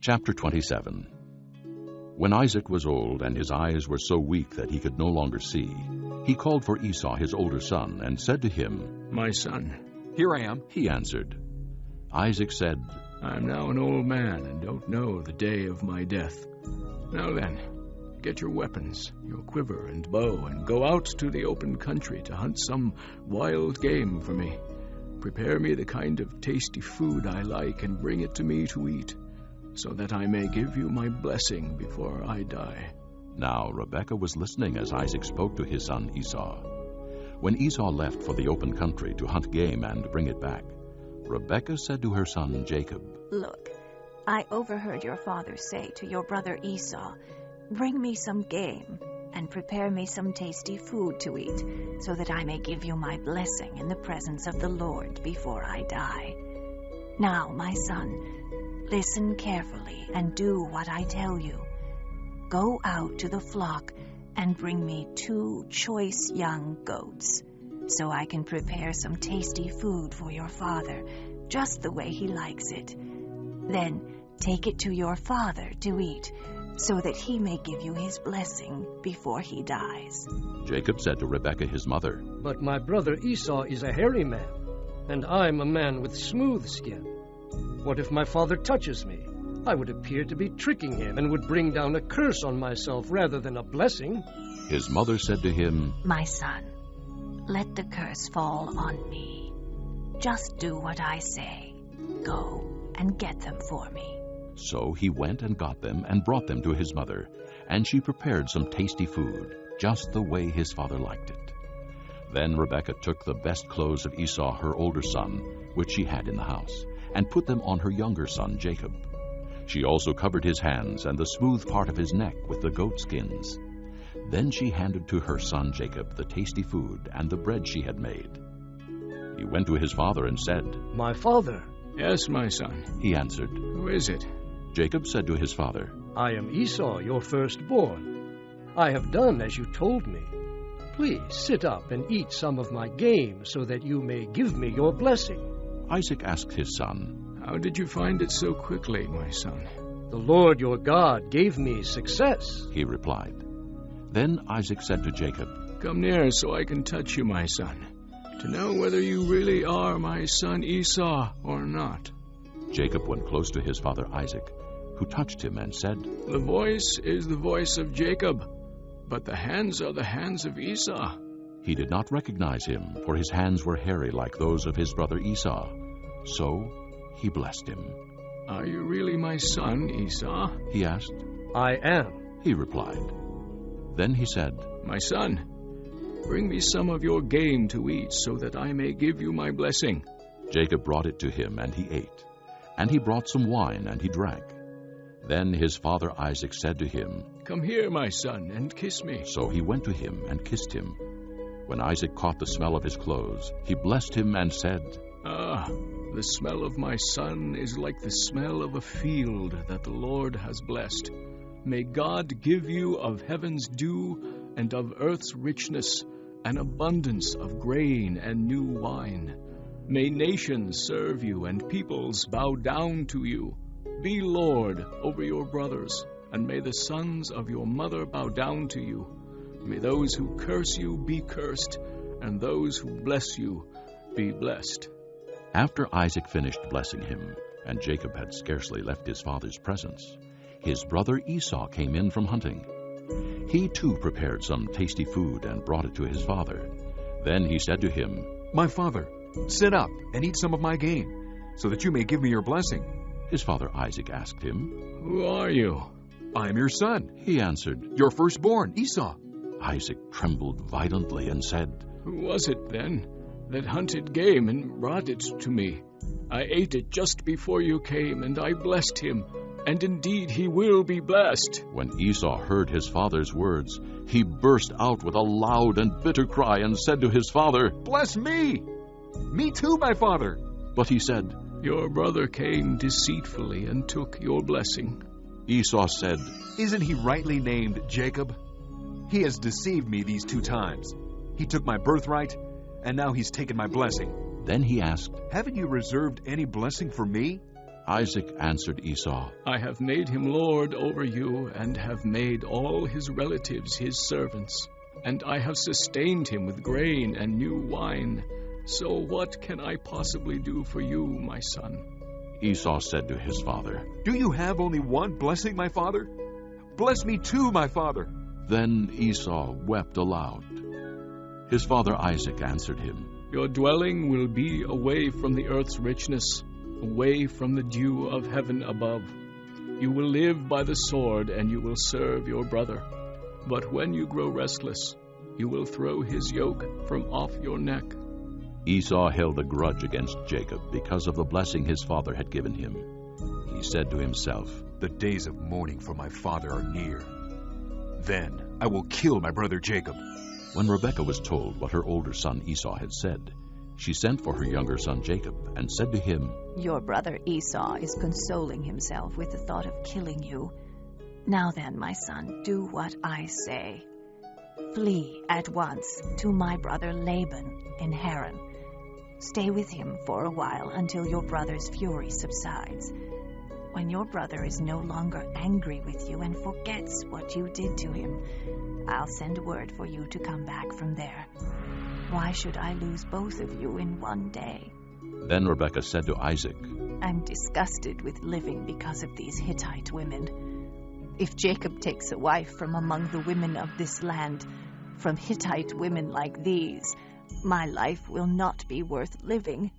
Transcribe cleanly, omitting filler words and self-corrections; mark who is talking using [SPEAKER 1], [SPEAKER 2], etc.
[SPEAKER 1] Chapter 27. When Isaac was old and his eyes were so weak that he could no longer see, he called for Esau his older son and said to him,
[SPEAKER 2] "My son."
[SPEAKER 3] "Here I am,"
[SPEAKER 1] he answered. Isaac said,
[SPEAKER 2] "I am now an old man and don't know the day of my death. Now then, get your weapons, your quiver and bow, and go out to the open country to hunt some wild game for me. Prepare me the kind of tasty food I like and bring it to me to eat, so that I may give you my blessing before I die."
[SPEAKER 1] Now Rebekah was listening as Isaac spoke to his son Esau. When Esau left for the open country to hunt game and bring it back, Rebekah said to her son Jacob,
[SPEAKER 4] "Look, I overheard your father say to your brother Esau, 'Bring me some game and prepare me some tasty food to eat, so that I may give you my blessing in the presence of the Lord before I die.' Now, my son, listen carefully and do what I tell you. Go out to the flock and bring me 2 choice young goats, so I can prepare some tasty food for your father, just the way he likes it. Then take it to your father to eat, so that he may give you his blessing before he dies."
[SPEAKER 1] Jacob said to Rebekah his mother,
[SPEAKER 5] "But my brother Esau is a hairy man, and I'm a man with smooth skin. What if my father touches me? I would appear to be tricking him and would bring down a curse on myself rather than a blessing."
[SPEAKER 1] His mother said to him,
[SPEAKER 4] "My son, let the curse fall on me. Just do what I say. Go and get them for me."
[SPEAKER 1] So he went and got them and brought them to his mother, and she prepared some tasty food, just the way his father liked it. Then Rebekah took the best clothes of Esau, her older son, which she had in the house, and put them on her younger son Jacob. She also covered his hands and the smooth part of his neck with the goat skins. Then she handed to her son Jacob the tasty food and the bread she had made. He went to his father and said,
[SPEAKER 5] "My father."
[SPEAKER 2] "Yes, my son."
[SPEAKER 1] He answered.
[SPEAKER 2] "Who is it?"
[SPEAKER 1] Jacob said to his father,
[SPEAKER 5] "I am Esau, your firstborn. I have done as you told me. Please sit up and eat some of my game so that you may give me your blessing."
[SPEAKER 1] Isaac asked his son,
[SPEAKER 2] "How did you find it so quickly, my son?"
[SPEAKER 5] "The Lord your God gave me success."
[SPEAKER 1] he replied. Then Isaac said to Jacob,
[SPEAKER 2] "Come near so I can touch you, my son, to know whether you really are my son Esau or not."
[SPEAKER 1] Jacob went close to his father Isaac, who touched him and said,
[SPEAKER 2] "The voice is the voice of Jacob, but the hands are the hands of Esau."
[SPEAKER 1] He did not recognize him, for his hands were hairy like those of his brother Esau. So he blessed him.
[SPEAKER 2] "Are you really my son, Esau?"
[SPEAKER 1] he asked.
[SPEAKER 5] "I am."
[SPEAKER 1] He replied. Then he said,
[SPEAKER 2] "My son, bring me some of your game to eat, so that I may give you my blessing."
[SPEAKER 1] Jacob brought it to him, and he ate. And he brought some wine, and he drank. Then his father Isaac said to him,
[SPEAKER 2] "Come here, my son, and kiss me."
[SPEAKER 1] So he went to him and kissed him. When Isaac caught the smell of his clothes, he blessed him and said,
[SPEAKER 2] "Ah, the smell of my son is like the smell of a field that the Lord has blessed. May God give you of heaven's dew and of earth's richness, an abundance of grain and new wine. May nations serve you and peoples bow down to you. Be Lord over your brothers, and may the sons of your mother bow down to you. May those who curse you be cursed, and those who bless you be blessed."
[SPEAKER 1] After Isaac finished blessing him, and Jacob had scarcely left his father's presence, his brother Esau came in from hunting. He too prepared some tasty food and brought it to his father. Then he said to him,
[SPEAKER 3] "My father, sit up and eat some of my game, so that you may give me your blessing."
[SPEAKER 1] His father Isaac asked him,
[SPEAKER 2] "Who are you?"
[SPEAKER 3] "I am your son,"
[SPEAKER 1] he answered.
[SPEAKER 3] "your firstborn, Esau."
[SPEAKER 1] Isaac trembled violently and said,
[SPEAKER 2] "Who was it, then, that hunted game and brought it to me? I ate it just before you came, and I blessed him, and indeed he will be blessed."
[SPEAKER 1] When Esau heard his father's words, he burst out with a loud and bitter cry and said to his father,
[SPEAKER 3] "Bless me! Me too, my father."
[SPEAKER 1] But he said,
[SPEAKER 2] "Your brother came deceitfully and took your blessing."
[SPEAKER 1] Esau said,
[SPEAKER 3] "Isn't he rightly named Jacob? He has deceived me these 2 times. He took my birthright, and now he's taken my blessing."
[SPEAKER 1] Then he asked,
[SPEAKER 3] "Haven't you reserved any blessing for me?"
[SPEAKER 1] Isaac answered Esau,
[SPEAKER 2] I have made him lord over you, and have made all his relatives his servants. And I have sustained him with grain and new wine. So what can I possibly do for you, my son?
[SPEAKER 1] Esau said to his father,
[SPEAKER 3] Do you have only one blessing, my father? Bless me too, my father.
[SPEAKER 1] Then Esau wept aloud. His father Isaac answered him,
[SPEAKER 2] Your dwelling will be away from the earth's richness, away from the dew of heaven above. You will live by the sword, and you will serve your brother. But when you grow restless, you will throw his yoke from off your neck.
[SPEAKER 1] Esau held a grudge against Jacob because of the blessing his father had given him. He said to himself,
[SPEAKER 3] The days of mourning for my father are near. Then I will kill my brother Jacob.
[SPEAKER 1] When Rebekah was told what her older son Esau had said, she sent for her younger son Jacob and said to him,
[SPEAKER 4] Your brother Esau is consoling himself with the thought of killing you. Now then, my son, do what I say. Flee at once to my brother Laban in Haran. Stay with him for a while until your brother's fury subsides. When your brother is no longer angry with you and forgets what you did to him, I'll send word for you to come back from there. Why should I lose both of you in one day?
[SPEAKER 1] Then Rebekah said to Isaac,
[SPEAKER 4] I'm disgusted with living because of these Hittite women. If Jacob takes a wife from among the women of this land, from Hittite women like these, my life will not be worth living.